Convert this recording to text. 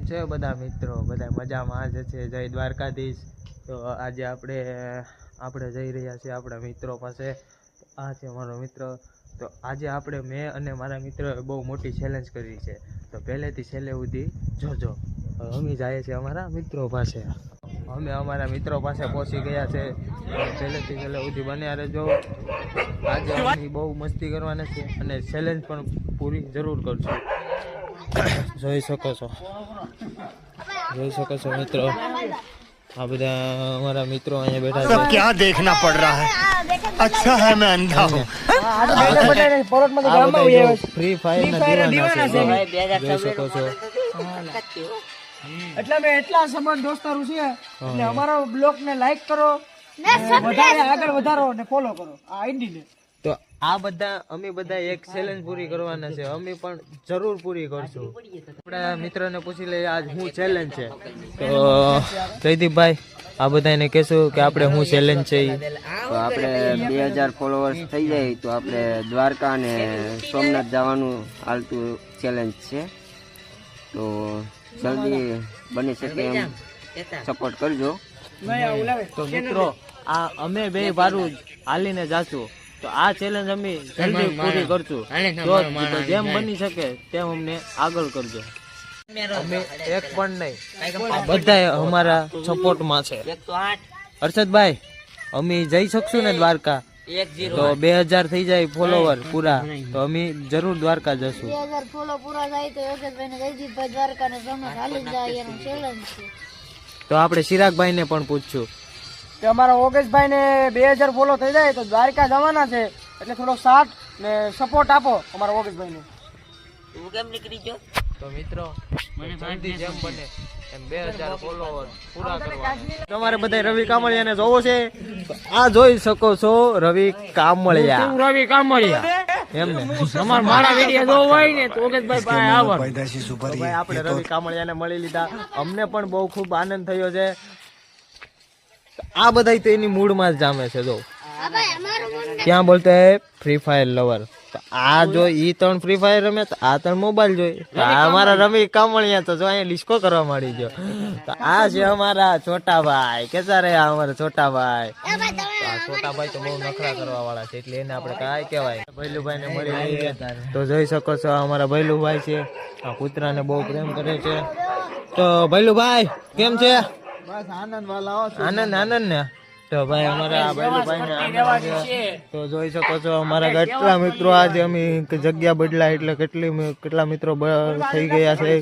છે બધા મિત્રો? બધા મજામાં જ છે? જય દ્વારકાધીશ. તો આજે આપણે જઈ રહ્યા છીએ આપણા મિત્રો પાસે. આ છે મારો મિત્ર. તો આજે મેં અને મારા મિત્રોએ બહુ મોટી ચેલેન્જ કરી છે. તો પહેલેથી છેલ્લે સુધી જોજો. અમે જઈએ છીએ અમારા મિત્રો પાસે. અમે અમારા મિત્રો પાસે પહોંચી ગયા છે. પહેલેથી છેલ્લે સુધી બન્યા રહેજો. આજે અમે બહુ મસ્તી કરવાના છે અને ચેલેન્જ પણ પૂરી જરૂર કરશું. જોઈ શકો છો મિત્રો. આ બધા અમારા મિત્રો અહીંયા બેઠા છે. क्या देखना पड़ रहा है? अच्छा है मैं अंधा हूँ. ફ્રી ફાયર ના દીવાના છે. જોઈ શકો છો. એટલે અમે એટલા સંબંધ દોસ્તારું છે એટલે અમારા બ્લોગ ને લાઈક કરો, વધારે આગળ વધારો અને ફોલો કરો આ આઈડી ને. તો અમે બધા એક ચેલેન્જ પૂરી કરવાના છે. અમે પણ જરૂર પૂરી કરશું. આપણા મિત્રોને પૂછી લઈએ આજ શું ચેલેન્જ છે. તો જયદીપભાઈ આ બધાને કહેશું કે આપણે શું ચેલેન્જ છે. તો આપણે 2000 ફોલોવર્સ થઈ જાય તો આપણે દ્વારકા અને સોમનાથ જવાનું હાલતું ચેલેન્જ છે. તો જલ્દી બની શકે એમ સપોર્ટ કરજો. તો મિત્રો અમે બે બારું હાલીને જાશું. તો આ ચેલેન્જ અમે જલ્દી પૂરી કરશું. તો જેમ બની શકે તેમ અમને આગળ કરજો. અમે એક પણ નહીં, બધા અમારા સપોર્ટમાં છે. હર્ષદભાઈ અમે જઈ શકશું ને દ્વારકા? તો 2000 થઈ જાય ફોલોવર પૂરા તો અમે જરૂર દ્વારકા જશું. 2000 ફોલો પૂરા થાય તો યોગેશભાઈ ને જયદીપભાઈ દ્વારકા ને સોમનાથ હાલી જાય એનું ચેલેન્જ છે. તો આપણે ચિરાગભાઈ ને પણ પૂછશું કે અમારા યોગેશભાઈ ને 2000 ફોલો થઈ જાય તો દ્વારકા જવાના છે, એટલે થોડો સાથ ને સપોર્ટ આપો અમારા યોગેશભાઈ ને. તો મિત્રો જલ્દી જેમ બને એમ 2000 ફોલોવર પૂરા કરવા. તમારે બધા રવિ કામળિયાને જોવો છે? આ જોઈ શકો છો રવિ કામળિયા. એમ ને મારા વિડિયો જોવો હોય ને તો યોગેશભાઈ પાસે આવવાનું. ભાઈ આપણે રવિ કામળિયાને મળી લીધા. અમને પણ બહુ ખૂબ આનંદ થયો છે. આ બધા તો એની મૂડમાં જ જામે છે. જો ક્યાં બોલતો હે ફ્રી ફાયર લવર. તો આ જો ઈ 3 ફ્રી ફાયર રમે તો આ 3 મોબાઈલ જોઈ. આ અમારા રવિ કામળિયા તો જો અહીંયા ડિસ્કો કરવા માંડી ગયો. તો આ છે અમારા છોટાભાઈ. કેસા રે અમારા છોટાભાઈ. છોટાભાઈ તો બહુ નખરા કરવા વાળા છે એટલે એને આપણે કાંઈ કહેવાય. ભૈલુભાઈ ને મળી લઈએ તો જોઈ શકો છો અમારા ભૈલુભાઈ છે. આ કૂતરાને બહુ પ્રેમ કરે છે. તો ભૈલુભાઈ કેમ છે? આનંદ ને. તો ભાઈ અમારા ભૈલુભાઈ તો જોઈ શકો છો અમારા કેટલા મિત્રો આજે અમે જગ્યા બદલા એટલે કેટલા મિત્રો થઈ ગયા છે.